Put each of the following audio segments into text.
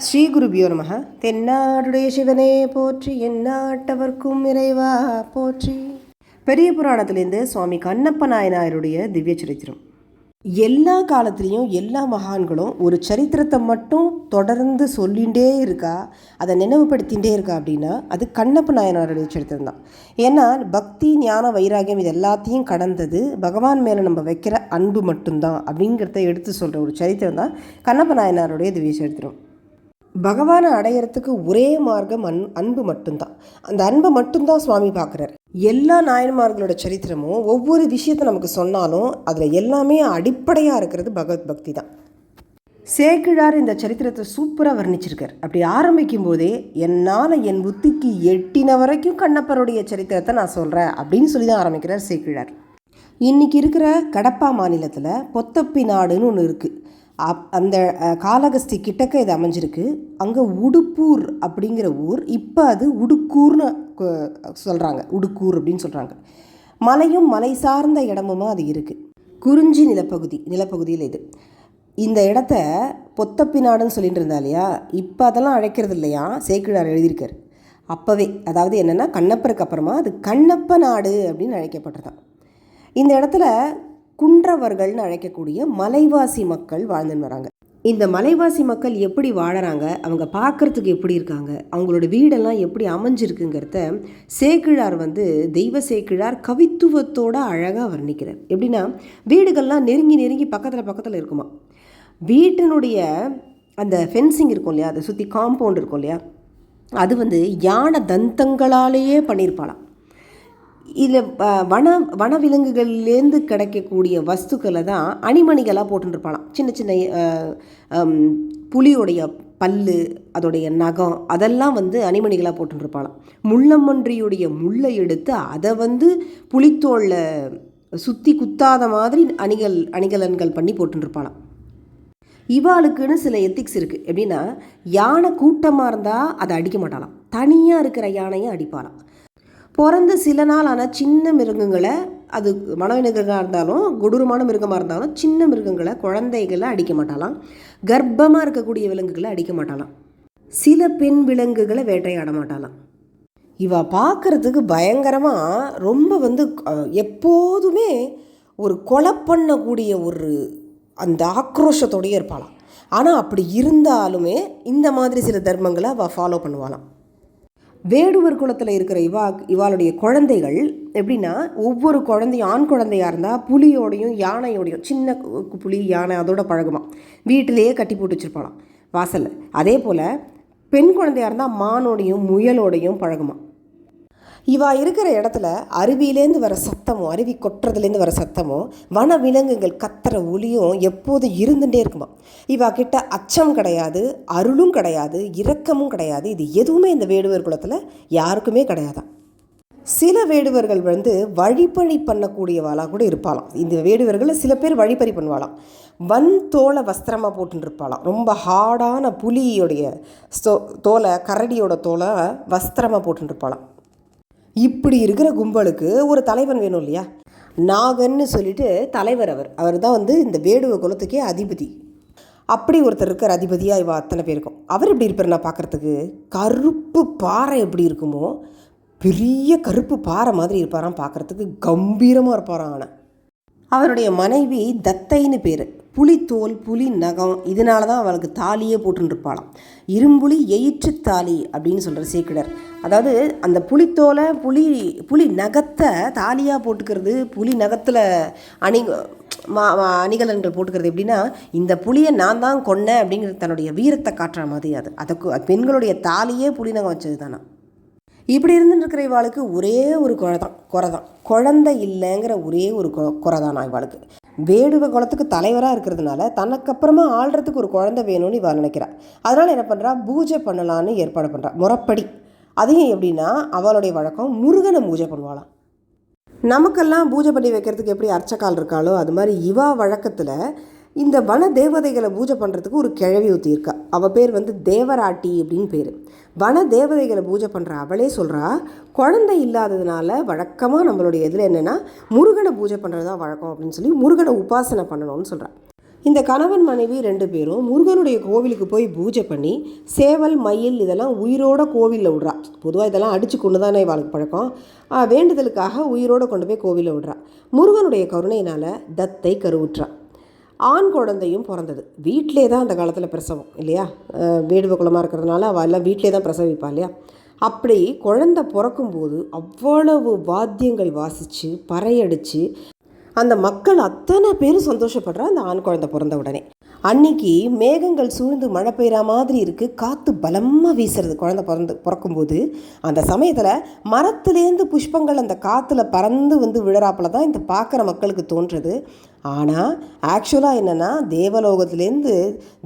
ஸ்ரீ குருபியோ நமக. தென்னாடுடைய சிவனே போற்றி, எந்நாட்டவர்க்கும் இறைவா போற்றி. பெரிய புராணத்திலேருந்து சுவாமி கண்ணப்ப நாயனாருடைய திவ்ய சரித்திரம். எல்லா காலத்துலேயும் எல்லா மகான்களும் ஒரு சரித்திரத்தை மட்டும் தொடர்ந்து சொல்லிகிட்டே இருக்கா, அதை நினைவுபடுத்திகிட்டே இருக்கா அப்படின்னா அது கண்ணப்ப நாயனாருடைய சரித்திரம் தான். ஏன்னா பக்தி, ஞான, வைராகியம் இது எல்லாத்தையும் கடந்தது பகவான் மேலே நம்ம வைக்கிற அன்பு மட்டும்தான் அப்படிங்கிறத எடுத்து சொல்கிற ஒரு சரித்திரம் தான் கண்ணப்ப நாயனாருடைய திவ்ய சரித்திரம். பகவானை அடையிறதுக்கு ஒரே மார்க்கம் அன்பு மட்டும்தான். அந்த அன்பை மட்டும்தான் சுவாமி பார்க்குறார். எல்லா நாயன்மார்களோட சரித்திரமும் ஒவ்வொரு விஷயத்தை நமக்கு சொன்னாலும் அதில் எல்லாமே அடிப்படையாக இருக்கிறது பகவத் பக்தி தான். சேக்கிழார் இந்த சரித்திரத்தை சூப்பராக வர்ணிச்சிருக்கார். அப்படி ஆரம்பிக்கும் போதே என்னால் என் புத்திக்கு எட்டின வரைக்கும் கண்ணப்பருடைய சரித்திரத்தை நான் சொல்கிறேன் அப்படின்னு சொல்லி தான் ஆரம்பிக்கிறார் சேக்கிழார். இன்றைக்கி இருக்கிற கடப்பா மாநிலத்தில் பொத்தப்பி நாடுன்னு ஒன்று இருக்குது. அந்த காளகஸ்தி கிட்டக்க இது அமைஞ்சிருக்கு. அங்கே உடுப்பூர் அப்படிங்கிற ஊர், இப்போ அது உடுக்கூர்னு சொல்கிறாங்க. உடுக்கூர் அப்படின்னு சொல்கிறாங்க. மலையும் மலை சார்ந்த இடமுமா அது இருக்குது. குறிஞ்சி நிலப்பகுதியில் இது. இந்த இடத்த பொத்தப்பி நாடுன்னு சொல்லிட்டு இருந்தா இல்லையா, இப்போ அதெல்லாம் அழைக்கிறது இல்லையா, சேக்கிழார் எழுதியிருக்கார். அப்போவே, அதாவது என்னென்னா கண்ணப்பருக்கு அப்புறமா அது கண்ணப்ப நாடு அப்படின்னு அழைக்கப்பட்டதான். இந்த இடத்துல குன்றவர்கள்னு அழைக்கக்கூடிய மலைவாசி மக்கள் வாழ்ந்துன்னு வராங்க. இந்த மலைவாசி மக்கள் எப்படி வாழறாங்க, அவங்க பார்க்குறதுக்கு எப்படி இருக்காங்க, அவங்களோட வீடெல்லாம் எப்படி அமைஞ்சிருக்குங்கிறத சேக்கிழார் தெய்வ சேக்கிழார் கவித்துவத்தோடு அழகாக வர்ணிக்கிறார். எப்படின்னா வீடுகள்லாம் நெருங்கி பக்கத்தில் இருக்குமா. வீட்டினுடைய அந்த ஃபென்சிங் இருக்கும் இல்லையா, அதை சுற்றி காம்பவுண்ட் இருக்கும் இல்லையா, அது யானை தந்தங்களாலேயே பண்ணியிருப்பாளாம். இதில் வனவிலங்குகள்லேருந்து கிடைக்கக்கூடிய வஸ்துக்களை தான் அணிமணிகளாக போட்டுருப்பாளாம். சின்ன புலியோடைய பல்லு, அதோடைய நகம், அதெல்லாம் அணிமணிகளாக போட்டுருப்பாளாம். முள்ளம்பன்றியுடைய முள்ளை எடுத்து அதை புலித்தோளில் சுற்றி குத்தாத மாதிரி அணிகலன்கள் பண்ணி போட்டுருப்பாளாம். இவாளுக்குன்னு சில எத்திக்ஸ் இருக்குது. எப்படின்னா யானை கூட்டமாக இருந்தால் அதை அடிக்க மாட்டாளாம், தனியாக இருக்கிற யானையை அடிப்பாளாம். பிறந்த சில நாள் ஆனால் சின்ன மிருகங்களை, அது வனவிலங்குகளாக இருந்தாலும் கொடூரமான மிருகமாக இருந்தாலும் சின்ன மிருகங்களை, குழந்தைகளை அடிக்க மாட்டாலாம். கர்ப்பமாக இருக்கக்கூடிய விலங்குகளை அடிக்க மாட்டாலாம். சில பெண் விலங்குகளை வேட்டையாட மாட்டாலாம். இவ பார்க்குறதுக்கு பயங்கரமாக ரொம்ப எப்போதுமே ஒரு கொலை பண்ணக்கூடிய ஒரு அந்த ஆக்ரோஷத்தோடையே இருப்பாளாம். ஆனால் அப்படி இருந்தாலுமே இந்த மாதிரி சில தர்மங்களை அவள் ஃபாலோ பண்ணுவாளாம். வேடுவர் குலத்தில் இருக்கிற இவாளுடைய குழந்தைகள் எப்படின்னா, ஒவ்வொரு குழந்தையும் ஆண் குழந்தையாக இருந்தால் புலியோடையும் யானையோடையும், சின்ன புலி யானை அதோட பழகுமா, வீட்டிலேயே கட்டி போட்டு வச்சுருப்பாளாம் வாசலில். அதே போல் பெண் குழந்தையாக இருந்தால் மானோடையும் முயலோடையும் பழகுமா. இவா இருக்கிற இடத்துல அருவியிலேருந்து வர சத்தமும், அருவி கொட்டுறதுலேருந்து வர சத்தமும், வன விலங்குகள் கத்துற ஒலியும் எப்போதும் இருந்துகிட்டே இருக்குமா. இவா கிட்ட அச்சம் கிடையாது, அருளும் கிடையாது, இரக்கமும் கிடையாது. இது எதுவுமே இந்த வேடுவர் குலத்தில் யாருக்குமே கிடையாதான். சில வேடுவர்கள் வழிப்பறி பண்ணக்கூடியவாளாக கூட இருப்பாளாம். இந்த வேடுவர்களில் சில பேர் வழிப்பறி பண்ணுவாளாம். தோலை வஸ்திரமாக போட்டுருப்பாளாம். ரொம்ப ஹார்டான புலியோடைய தோலை, கரடியோட தோலை வஸ்திரமாக போட்டுருப்பாளாம். இப்படி இருக்கிற கும்பலுக்கு ஒரு தலைவன் வேணும் இல்லையா. நாகன்னு சொல்லிட்டு தலைவர். அவர் தான் இந்த வேடுவ குலத்துக்கே அதிபதி. அப்படி ஒருத்தர் இருக்கிற அதிபதியாக இவ அத்தனை பேருக்கும். அவர் எப்படி இருப்பார் நான் பார்க்குறதுக்கு, கருப்பு பாறை எப்படி இருக்குமோ பெரிய கருப்பு பாறை மாதிரி இருப்பாராம். பார்க்குறதுக்கு கம்பீரமாக இருப்பாராம். ஆனால் அவருடைய மனைவி தத்தைன்னு பேர். புலித்தோல், புலி நகம், இதனால தான் அவளுக்கு தாலியே போட்டுருப்பாளாம். இரும்புலி எயிற்று தாலி அப்படின்னு சொல்கிற சேக்கிழர். அதாவது அந்த புலித்தோலை புலி நகத்தை தாலியாக போட்டுக்கிறது, புலி நகத்தில் அணிகலன்கள் போட்டுக்கிறது. எப்படின்னா இந்த புலியை நான் தான் கொன்னேன் அப்படிங்கிறது தன்னுடைய வீரத்தை காட்டுற மாதிரி. அதுக்கு பெண்களுடைய தாலியே புலி நகம் வச்சது தானே. இப்படி இருந்துருக்கிற இவாளுக்கு ஒரே ஒரு குறை தான், குழந்தை இல்லைங்கிற ஒரே ஒரு குறை தான் இவாளுக்கு. வேடுவ குலத்துக்கு தலைவராக இருக்கிறதுனால தனக்கப்புறமா ஆள்றதுக்கு ஒரு குழந்தை வேணும்னு இவள் நினைக்கிறா. அதனால் என்ன பண்ணுறா, பூஜை பண்ணலான்னு ஏற்பாடு பண்ணுறா முறைப்படி. அதையும் எப்படின்னா அவளுடைய வழக்கம் முருகனை பூஜை பண்ணுவாளாம். நமக்கெல்லாம் பூஜை பண்ணி வைக்கிறதுக்கு எப்படி அர்ச்சக்கால் இருக்காளோ அது மாதிரி இவா வழக்கத்தில் இந்த வன தேவதைகளை பூஜை பண்ணுறதுக்கு ஒரு கிழவி ஊற்றி இருக்கா. அவள் பேர் தேவராட்டி அப்படின்னு பேர். வன தேவதைகளை பூஜை பண்ணுற அவளே சொல்கிறா, குழந்தை இல்லாததுனால வழக்கமாக நம்மளுடைய இதில் என்னென்னா முருகனை பூஜை பண்ணுறது தான் வழக்கம் அப்படின்னு சொல்லி முருகனை உபாசனை பண்ணணும்னு சொல்கிறாள். இந்த கணவன் மனைவி 2 பேரும் முருகனுடைய கோவிலுக்கு போய் பூஜை பண்ணி சேவல் மயில் இதெல்லாம் உயிரோட கோவிலில் விடுறா. பொதுவாக இதெல்லாம் அடித்து கொண்டு தானே வாழ்க்கை பழக்கம். வேண்டுதலுக்காக உயிரோடு கொண்டு போய் கோவிலில் விடுறா. முருகனுடைய கருணையினால் தத்தை கருவுற்றா. ஆண் குழந்தையும் பிறந்தது. வீட்டிலே தான் அந்த காலத்தில் பிரசவம் இல்லையா, வேடுவ குலமாக இருக்கிறதுனால அவள் எல்லாம் வீட்டிலே தான் பிரசவிப்பா இல்லையா. அப்படி குழந்தை பிறக்கும்போது அவ்வளவு வாத்தியங்கள் வாசித்து பறையடித்து அந்த மக்கள் அத்தனை பேரும் சந்தோஷப்படுறா அந்த ஆண் குழந்தை பிறந்த உடனே. அன்னைக்கு மேகங்கள் சூழ்ந்து மழை பெய்கிற மாதிரி இருக்குது, காற்று பலமாக வீசுறது குழந்தை பிறக்கும்போது. அந்த சமயத்தில் மரத்துலேருந்து புஷ்பங்கள் அந்த காற்றுல பறந்து வந்து விழறாப்பில் தான் இந்த பார்க்குற மக்களுக்கு தோன்றுறது. ஆனால் ஆக்சுவலாக என்னென்னா தேவலோகத்துலேருந்து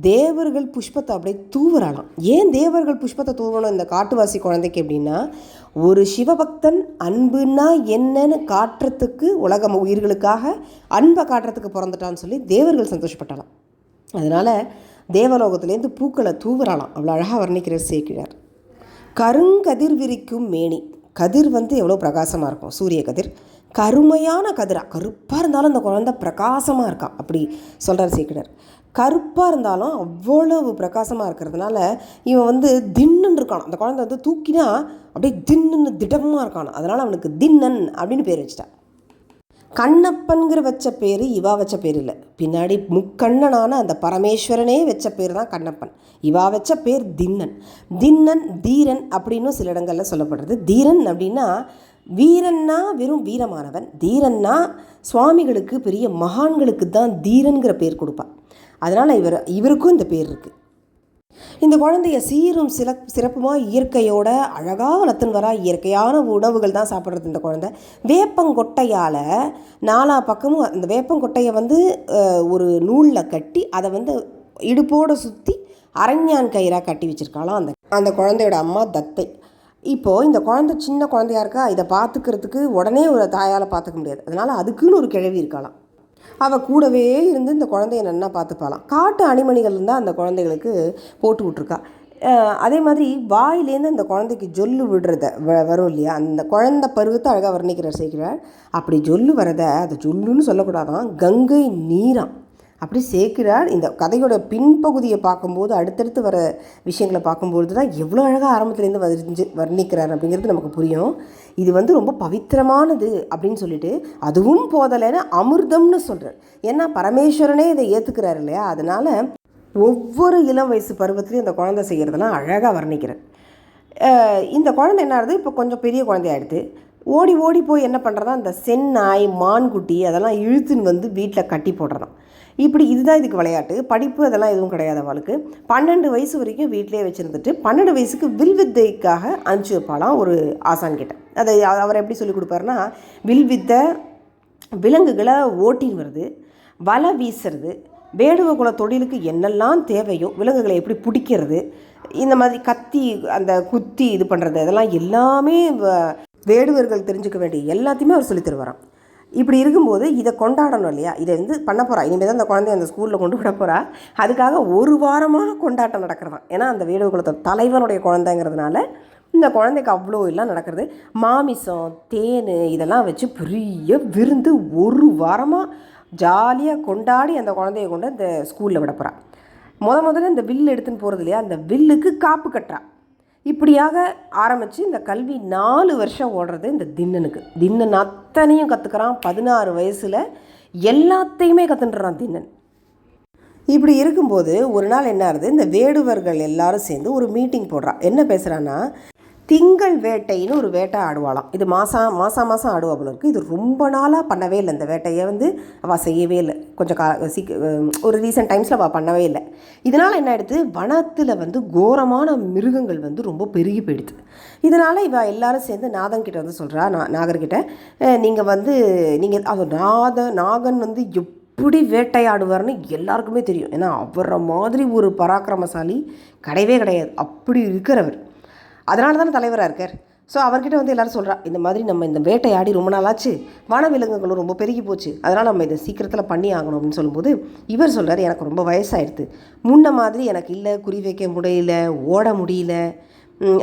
தேவர்கள் புஷ்பத்தை அப்படியே தூவுறாளாம். ஏன் தேவர்கள் புஷ்பத்தை தூவணும் இந்த காட்டுவாசி குழந்தைக்கு அப்படின்னா, ஒரு சிவபக்தன் அன்புன்னா என்னன்னு காட்டுறதுக்கு, உலகம் உயிர்களுக்காக அன்பை காட்டுறதுக்கு பிறந்துட்டான்னு சொல்லி தேவர்கள் சந்தோஷப்பட்டாலாம். அதனால் தேவலோகத்துலேருந்து பூக்களை தூவுறாளாம். அவ்வளோ அழகாக வர்ணிக்கிறார் சேக்கிழார். கருங்கதிர் விரிக்கும் மேனி. கதிர் வந்து எவ்வளோ பிரகாசமாக இருக்கும், சூரிய கதிர். கருமையான கதிராக கருப்பாக இருந்தாலும் அந்த குழந்தை பிரகாசமாக இருக்கான் அப்படி சொல்கிறார் சேக்கிழார். கருப்பாக இருந்தாலும் அவ்வளவு பிரகாசமாக இருக்கிறதுனால இவன் வந்து தின்னன் இருக்கான். அந்த குழந்தை வந்து தூக்கினா அப்படியே தின்னுன்னு திடமாக இருக்கான். அதனால் அவனுக்கு தின்னன் அப்படின்னு பேர் வச்சிட்டான். கண்ணப்பன்கிற வச்ச பேர் இவா வச்ச பேர் இல்லை, பின்னாடி முக்கண்ணனான அந்த பரமேஸ்வரனே வச்ச பேர் தான் கண்ணப்பன். இவா வச்ச பேர் தின்னன். தின்னன் தீரன் அப்படின்னு சில இடங்களில் சொல்லப்படுறது. தீரன் அப்படின்னா வீரன்னா வெறும் வீரமானவன், தீரன்னா சுவாமிகளுக்கு பெரிய மகான்களுக்கு தான் தீரன்கிற பேர் கொடுப்பான். அதனால் இவருக்கும் இந்த பேர் இருக்குது. இந்த குழந்தைய சீரும் சிறப்புமாக இயற்கையோட அழகாக வளர்த்துன்னு வரா. இயற்கையான உணவுகள் தான் சாப்பிட்றது இந்த குழந்தை. வேப்பங்கொட்டையால் 4 பக்கமும் அந்த வேப்பங்கொட்டையை வந்து ஒரு நூலில் கட்டி அதை வந்து இடுப்போடு சுற்றி அரஞ்ஞான் கயிறாக கட்டி வச்சுருக்காளாம் அந்த குழந்தையோட அம்மா தத்தை. இப்போது இந்த குழந்தை சின்ன குழந்தையாக இருக்கா, இதை பார்த்துக்கிறதுக்கு உடனே ஒரு தாயால் பார்த்துக்க முடியாது. அதனால் அதுக்குன்னு ஒரு கிழவி இருக்கலாம். அவள் கூடவே இருந்து இந்த குழந்தைய நல்லா பார்த்துப்பாலாம். காட்டு அணிமணிகள் இருந்தால் அந்த குழந்தைகளுக்கு போட்டு விட்ருக்கா. அதே மாதிரி வாயிலேருந்து அந்த குழந்தைக்கு ஜொல்லு விடுறத வரும் இல்லையா, அந்த குழந்தை பருவத்தை அழகாக வர்ணிக்கிறார் சேக்கிழார். அப்படி ஜொல்லு வரதை அது ஜொல்லுன்னு சொல்லக்கூடாதான், கங்கை நீராம் அப்படி சேக்கிழார். இந்த கதையோட பின்பகுதியை பார்க்கும்போது அடுத்தடுத்து வர விஷயங்களை பார்க்கும்போது தான் எவ்வளோ அழகாக ஆரம்பத்துலேருந்து வர்ணிக்கிறார் அப்படிங்கிறது நமக்கு புரியும். இது வந்து ரொம்ப பவித்திரமானது அப்படின்னு சொல்லிட்டு அதுவும் போதலைன்னு அமிர்தம்னு சொல்கிறார். ஏன்னா பரமேஸ்வரனே இதை ஏற்றுக்கிறார் இல்லையா. அதனால் ஒவ்வொரு இளம் வயசு பருவத்துலேயும் இந்த குழந்தை செய்கிறதெல்லாம் அழகாக வர்ணிக்கிறார். இந்த குழந்தை என்ன ஆகுது, இப்போ கொஞ்சம் பெரிய குழந்தையாகிடுது. ஓடி ஓடி போய் என்ன பண்ணுறதா, இந்த செந்நாய் மான்குட்டி அதெல்லாம் இழுத்துன்னு வந்து வீட்டில் கட்டி போடுறதான். இப்படி இதுதான் இதுக்கு விளையாட்டு. படிப்பு அதெல்லாம் எதுவும் கிடையாது அவளுக்கு. 12 வயசு வரைக்கும் வீட்டிலே வச்சுருந்துட்டு 12 வயசுக்கு வில்வித்தைக்காக அனுப்பிச்சி வைப்பாலாம் ஒரு ஆசான் கிட்ட. அதை அவர் எப்படி சொல்லிக் கொடுப்பாருன்னா, வில்வித்தை, விலங்குகளை ஓட்டின்னு வருது, வலை வீசுறது, வேடுவ குல தொழிலுக்கு என்னெல்லாம் தேவையோ, விலங்குகளை எப்படி பிடிக்கிறது, இந்த மாதிரி கத்தி அந்த குத்தி இது பண்ணுறது, அதெல்லாம் எல்லாமே வேடுவர்கள் தெரிஞ்சுக்க வேண்டிய எல்லாத்தையுமே அவர் சொல்லித் தருவாராம். இப்படி இருக்கும்போது இதை கொண்டாடணும் இல்லையா, இதை வந்து பண்ண போகிறா. இனிமேல் தான் அந்த குழந்தைய அந்த ஸ்கூலில் கொண்டு விட போகிறா. அதுக்காக ஒரு வாரமாக கொண்டாட்டம் நடக்கிறதான். ஏன்னா அந்த வேடுவ குலத்தை தலைவனுடைய குழந்தைங்கிறதுனால இந்த குழந்தைக்கு அவ்வளோ எல்லாம் நடக்கிறது. மாமிசம் தேன் இதெல்லாம் வச்சு பெரிய விருந்து ஒரு வாரமாக ஜாலியாக கொண்டாடி அந்த குழந்தைய கொண்டு அந்த ஸ்கூலில் விட போகிறா. முதல்ல இந்த வில்லு எடுத்துன்னு போகிறது இல்லையா, அந்த வில்லுக்கு காப்பு கட்டுறா. இப்படியாக ஆரம்பித்து இந்த கல்வி 4 வருஷம் ஓடுறது இந்த தின்னனுக்கு. தின்னன் அத்தனையும் கற்றுக்கிறான். 16 வயசில் எல்லாத்தையுமே கற்றுன்றான் தின்னன். இப்படி இருக்கும்போது ஒரு நாள் என்ன ஆகுது, இந்த வேடுவர்கள் எல்லாரும் சேர்ந்து ஒரு மீட்டிங் போடுறா. என்ன பேசுகிறான்னா, திங்கள் வேட்டைன்னு ஒரு வேட்டை ஆடுவாளாம். இது மாதம் ஆடுவா போல இருக்குது. இது ரொம்ப நாளாக பண்ணவே இல்லை. இந்த வேட்டையை வந்து அவள் செய்யவே இல்லை. கொஞ்சம் ஒரு ரீசெண்ட் டைம்ஸில் அவள் பண்ணவே இல்லை. இதனால் என்ன ஆகிடுது, வனத்தில் வந்து கோரமான மிருகங்கள் வந்து ரொம்ப பெருகி போயிடுது. இதனால் இவள் எல்லாரும் சேர்ந்து நாதன்கிட்ட வந்து சொல்கிறா, நாகர்கிட்ட, நீங்கள் அது நாகன் வந்து எப்படி வேட்டையாடுவார்னு எல்லாருக்குமே தெரியும். ஏன்னா அவரை மாதிரி ஒரு பராக்கிரமசாலி கிடையவே கிடையாது. அப்படி இருக்கிறவர். அதனால தானே தலைவராக இருக்கார். ஸோ அவர்கிட்ட வந்து எல்லோரும் சொல்கிறா, இந்த மாதிரி நம்ம இந்த வேட்டையாடி ரொம்ப நாளாச்சு, வனவிலங்குகளும் ரொம்ப பெருகி போச்சு, அதனால் நம்ம இதை சீக்கிரத்தில் பண்ணி ஆகணும் அப்படின்னு சொல்லும்போது இவர் சொல்கிறார், எனக்கு ரொம்ப வயசாகிடுது, முன்ன மாதிரி எனக்கு இல்லை, குறி வைக்க முடியல, ஓட முடியல,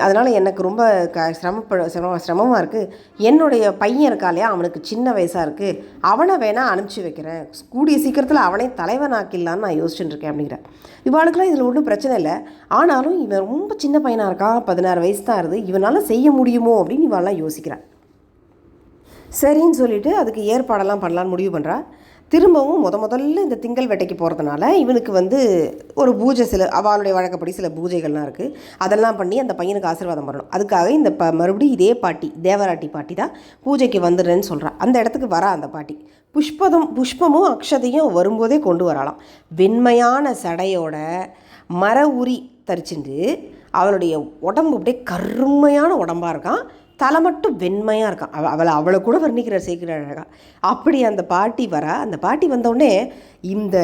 அதனால் எனக்கு ரொம்ப சிரமமாக இருக்குது. என்னுடைய பையன் இருக்கா இல்லையா, அவனுக்கு சின்ன வயசாக இருக்குது, அவனை வேணால் அனுப்பிச்சி வைக்கிறேன், கூடிய சீக்கிரத்தில் அவனே தலைவனாக்கிடலான்னு நான் யோசிச்சுட்டு இருக்கேன் அப்படிங்கிறேன். இவாளுக்கெல்லாம் இதில் ஒன்றும் பிரச்சனை இல்லை. ஆனாலும் இவன் ரொம்ப சின்ன பையனாக இருக்கான், 16 வயசு தான் இருக்குது, இவனால் செய்ய முடியுமோ அப்படின்னு இவாளெலாம் யோசிக்கிறான். சரின்னு சொல்லிவிட்டு அதுக்கு ஏற்பாடெல்லாம் பண்ணலான்னு முடிவு பண்ணுறா. திரும்பவும் முதல்ல இந்த திங்கள் வேட்டைக்கு போகிறதுனால இவனுக்கு ஒரு பூஜை, சில அவளுடைய வழக்கப்படி சில பூஜைகள்லாம் இருக்குது, அதெல்லாம் பண்ணி அந்த பையனுக்கு ஆசீர்வாதம் பண்ணணும். அதுக்காக இந்த மறுபடியும் இதே பாட்டி, தேவராட்டி பாட்டி தான் பூஜைக்கு வந்துடுறேன்னு சொல்கிறான். அந்த இடத்துக்கு வரா அந்த பாட்டி. புஷ்பமும் அக்ஷதையும் வரும்போதே கொண்டு வரலாம். வெண்மையான சடையோட மர உரி தரிச்சுட்டு அவளுடைய உடம்பு அப்படியே கருமையான உடம்பாக இருக்கான், தலை மட்டும் வெண்மையாக இருக்கான். அவளை கூட வர்ணிக்கிறார் சேக்கிழார் அழகா. அப்படி அந்த பாட்டி அந்த பாட்டி வந்தோடனே இந்த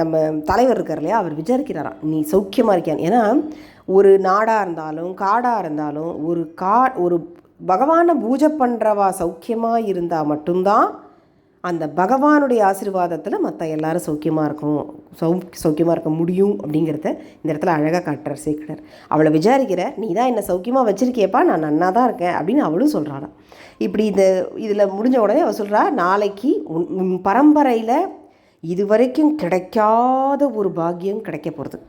நம்ம தலைவர் இருக்கார் இல்லையா, அவர் விசாரிக்கிறாராம், நீ சௌக்கியமாக இருக்கியான். ஏன்னா ஒரு நாடாக இருந்தாலும் காடாக இருந்தாலும் ஒரு பகவானை பூஜை பண்ணுறவா சௌக்கியமாக இருந்தால் மட்டும்தான் அந்த பகவானுடைய ஆசீர்வாதத்தில் மற்ற எல்லாரும் சௌக்கியமாக இருக்க முடியும் அப்படிங்கிறத இந்த இடத்துல அழகாக காட்டுறார் சேக்கிழார். அவளை விசாரிக்கிற, நீ தான் என்னை சௌக்கியமாக வச்சுருக்கியப்பா, நான் நன்னா தான் இருக்கேன் அப்படின்னு அவளும் சொல்கிறாளாம். இப்படி இதில் முடிஞ்ச உடனே அவள் சொல்கிறா, நாளைக்கு உன் பரம்பரையில் இதுவரைக்கும் கிடைக்காத ஒரு பாக்கியம் கிடைக்க போகிறது,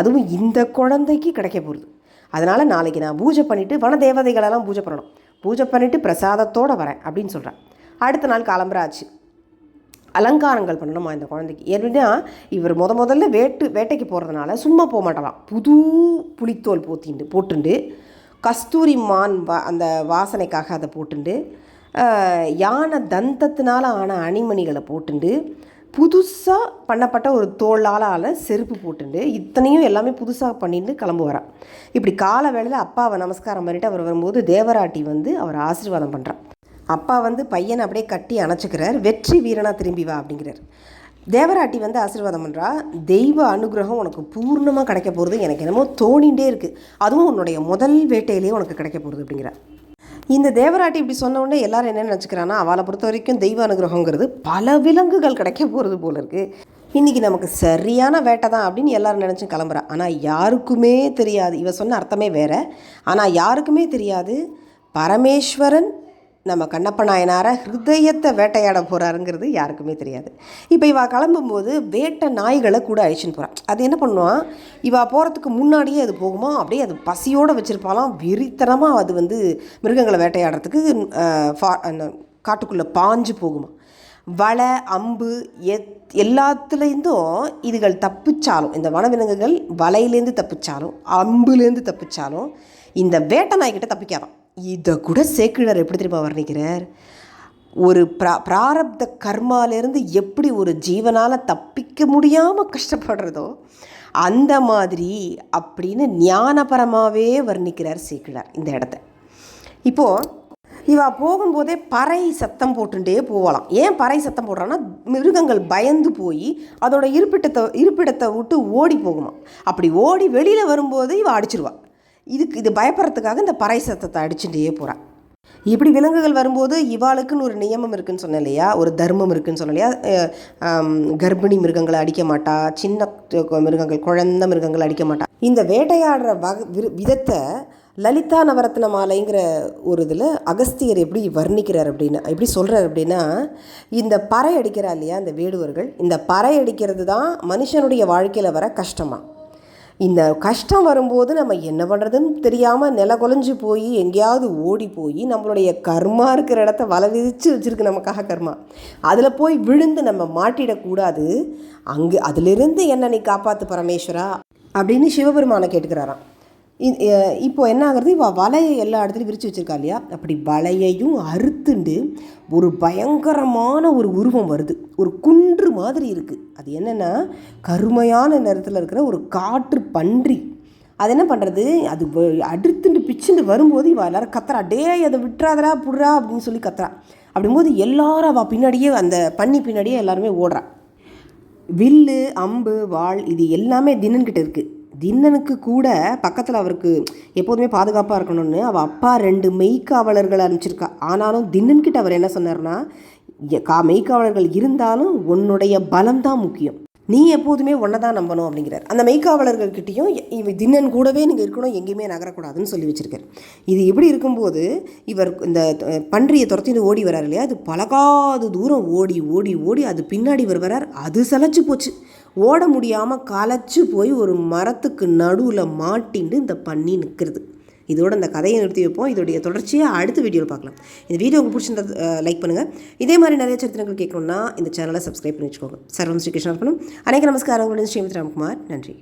அதுவும் இந்த குழந்தைக்கு கிடைக்க போகிறது. அதனால் நாளைக்கு நான் பூஜை பண்ணிவிட்டு வன தேவதைகளெல்லாம் பூஜை பண்ணணும், பூஜை பண்ணிவிட்டு பிரசாதத்தோடு வரேன் அப்படின்னு சொல்கிறேன். அடுத்த நாள் காலம்பரை ஆச்சு. அலங்காரங்கள் பண்ணணுமா இந்த குழந்தைக்கு. ஏன்னா இவர் முதல்ல வேட்டைக்கு போகிறதுனால சும்மா போக மாட்டலாம். புது புளித்தோல் போட்டுண்டு கஸ்தூரி மான் அந்த வாசனைக்காக அதை போட்டுண்டு யானை தந்தத்தினால் ஆன அணிமணிகளை போட்டுண்டு புதுசாக பண்ணப்பட்ட ஒரு தோளால் செருப்பு போட்டுண்டு இத்தனையும் எல்லாமே புதுசாக பண்ணிட்டு கிளம்புவாரான். இப்படி கால வேளையில் அப்பாவை நமஸ்காரம் பண்ணிவிட்டு அவர் வரும்போது தேவராட்டி அவர் ஆசீர்வாதம் பண்ணுறான். அப்பா பையனை அப்படியே கட்டி அணைச்சிக்கிறார், வெற்றி வீரனாக திரும்பி வா அப்படிங்கிறார். தேவராட்டி ஆசீர்வாதம் பண்ணுறா, தெய்வ அனுகிரகம் உனக்கு பூர்ணமாக கிடைக்க போகிறது, எனக்கு என்னமோ தோணிகிட்டே இருக்குது, அதுவும் உன்னுடைய முதல் வேட்டையிலேயே உனக்கு கிடைக்க போகிறது அப்படிங்கிறார். இந்த தேவராட்டி இப்படி சொன்ன உடனே எல்லாரும் என்ன நினச்சிக்கிறான்னா, அவளை பொறுத்த வரைக்கும் தெய்வ அனுகிரகங்கிறது பல விலங்குகள் கிடைக்க போகிறது போல இருக்குது, இன்றைக்கி நமக்கு சரியான வேட்டை தான் அப்படின்னு எல்லோரும் நினச்சி கிளம்புறா. ஆனால் யாருக்குமே தெரியாது, இவ சொன்ன அர்த்தமே வேறு. ஆனால் யாருக்குமே தெரியாது பரமேஸ்வரன் நம்ம கண்ணப்ப நாயனாரை ஹிருதயத்தை வேட்டையாட போகிறாருங்கிறது யாருக்குமே தெரியாது. இப்போ இவள் கிளம்பும்போது வேட்டை நாய்களை கூட அழிச்சுன்னு போகிறான். அது என்ன பண்ணுவான், இவள் போகிறதுக்கு முன்னாடியே அது போகுமா, அப்படியே அது பசியோடு வச்சுருப்பாலாம், வெறித்தனமாக அது மிருகங்களை வேட்டையாடுறதுக்கு அந்த காட்டுக்குள்ளே பாஞ்சு போகுமா. வலை அம்பு எல்லாத்துலேருந்தும் இதுகள் தப்பிச்சாலும், இந்த வனவிலங்குகள் வலையிலேருந்து தப்பிச்சாலும் அம்புலேருந்து தப்பிச்சாலும் இந்த வேட்டை நாய்கிட்ட தப்பிக்காதான். இதை கூட சேக்கிழார் எப்படி திரும்ப வர்ணிக்கிறார், ஒரு பிராரப்த கர்மாலேருந்து எப்படி ஒரு ஜீவனால் தப்பிக்க முடியாமல் கஷ்டப்படுறதோ அந்த மாதிரி அப்படின்னு ஞானபரமாகவே வர்ணிக்கிறார் சேக்கிழார் இந்த இடத்த. இப்போது இவா போகும்போதே பறை சத்தம் போட்டுட்டே போகலாம். ஏன் பறை சத்தம் போடுறான்னா, மிருகங்கள் பயந்து போய் அதோட இருப்பிடத்தை விட்டு ஓடி போகுமா. அப்படி ஓடி வெளியில் வரும்போது இவ அடிச்சிருவாள். இது பயப்படுறதுக்காக இந்த பறை சத்தத்தை அடிச்சுட்டே போகிறான். இப்படி விலங்குகள் வரும்போது இவாளுக்குன்னு ஒரு நியமம் இருக்குதுன்னு சொன்னேன் இல்லையா, ஒரு தர்மம் இருக்குதுன்னு சொன்னேன் இல்லையா. கர்ப்பிணி மிருகங்களை அடிக்க மாட்டா, சின்ன மிருகங்கள் குழந்த மிருகங்களை அடிக்க மாட்டா. இந்த வேட்டையாடுற விதத்தை லலிதா நவரத்ன மாலைங்கிற ஒரு இதில் அகஸ்தியர் எப்படி வர்ணிக்கிறார் அப்படின்னா, எப்படி சொல்கிறார் அப்படின்னா, இந்த பறை அடிக்கிறா இல்லையா இந்த வேடுவர்கள், இந்த பறை அடிக்கிறது தான் மனுஷனுடைய வாழ்க்கையில் வர கஷ்டமாக. இந்த கஷ்டம் வரும்போது நம்ம என்ன பண்ணுறதுன்னு தெரியாமல் நிலகுலைஞ்சு போய் எங்கேயாவது ஓடி போய் நம்மளுடைய கர்மா இருக்கிற இடத்த வலை விதித்து வச்சுருக்கு நமக்காக கர்மா, அதில் போய் விழுந்து நம்ம மாட்டிடக்கூடாது, அதிலிருந்து என்ன நீ காப்பாற்று பரமேஸ்வரா அப்படின்னு சிவபெருமானை கேட்டுக்கிறாராம். இப்போது என்ன ஆகுறது, வலையை எல்லா இடத்துலையும் விரித்து வச்சுருக்கா இல்லையா, அப்படி வலையையும் அறுத்துண்டு ஒரு பயங்கரமான ஒரு உருவம் வருது, ஒரு குன்று மாதிரி இருக்குது. அது என்னென்னா கருமையான நிறத்தில் இருக்கிற ஒரு காற்று பன்றி. அது என்ன பண்ணுறது, அது அடுத்துண்டு பிச்சுண்டு வரும்போது எல்லோரும் கத்துறா, டே அதை விட்டுறாதரா புடுறா அப்படின்னு சொல்லி கத்துறா. அப்படிங்கும்போது எல்லாரும் அவள் பின்னாடியே, அந்த பன்னி பின்னாடியே எல்லாருமே ஓடுறா. வில்லு அம்பு வாள் இது எல்லாமே தின்னன்கிட்ட இருக்குது. தின்னனுக்கு கூட பக்கத்தில் அவருக்கு எப்போதுமே பாதுகாப்பாக இருக்கணும்னு அவள் அப்பா 2 மெய்க்காவலர்களை அனுப்பிச்சிருக்கா. ஆனாலும் தின்னன்கிட்ட அவர் என்ன சொன்னார்னா, மெய்க்காவலர்கள் இருந்தாலும் உன்னுடைய பலம்தான் முக்கியம், நீ எப்போதுமே ஒன்றை தான் நம்பணும் அப்படிங்கிறார். அந்த மெய்க்காவலர்கள்கிட்டையும் திண்ணன் கூடவே நீங்கள் இருக்கணும், எங்கேயுமே நகரக்கூடாதுன்னு சொல்லி வச்சுருக்கார். இது எப்படி இருக்கும்போது இவர் இந்த பன்றியை துரத்தின்னு ஓடி வரார் இல்லையா, அது பலகாது தூரம் ஓடி ஓடி ஓடி அது பின்னாடி இவர் வரார். அது சலைச்சு போச்சு, ஓட முடியாமல் களைச்சு போய் ஒரு மரத்துக்கு நடுவில் மாட்டின்னு இந்த பன்னி நிற்கிறது. இதோட இந்த கதையை நிறுத்தி வைப்போம். இதோடைய தொடர்ச்சியை அடுத்த வீடியோவில் பார்க்கலாம். இந்த வீடியோ உங்களுக்கு பிடிச்சிருந்தது லைக் பண்ணுங்கள். இதே மாதிரி நிறைய சரித்திரங்கள் கேட்கணுன்னா இந்த சேனலை சப்ஸ்கிரைப் பண்ணி வச்சுக்கோங்க. சர்வம் ஸ்ரீ கிருஷ்ணார்ப்பணம். அனைவருக்கும் நமஸ்காரம். உங்களுடன் ஸ்ரீமதி ராம்குமார். நன்றி.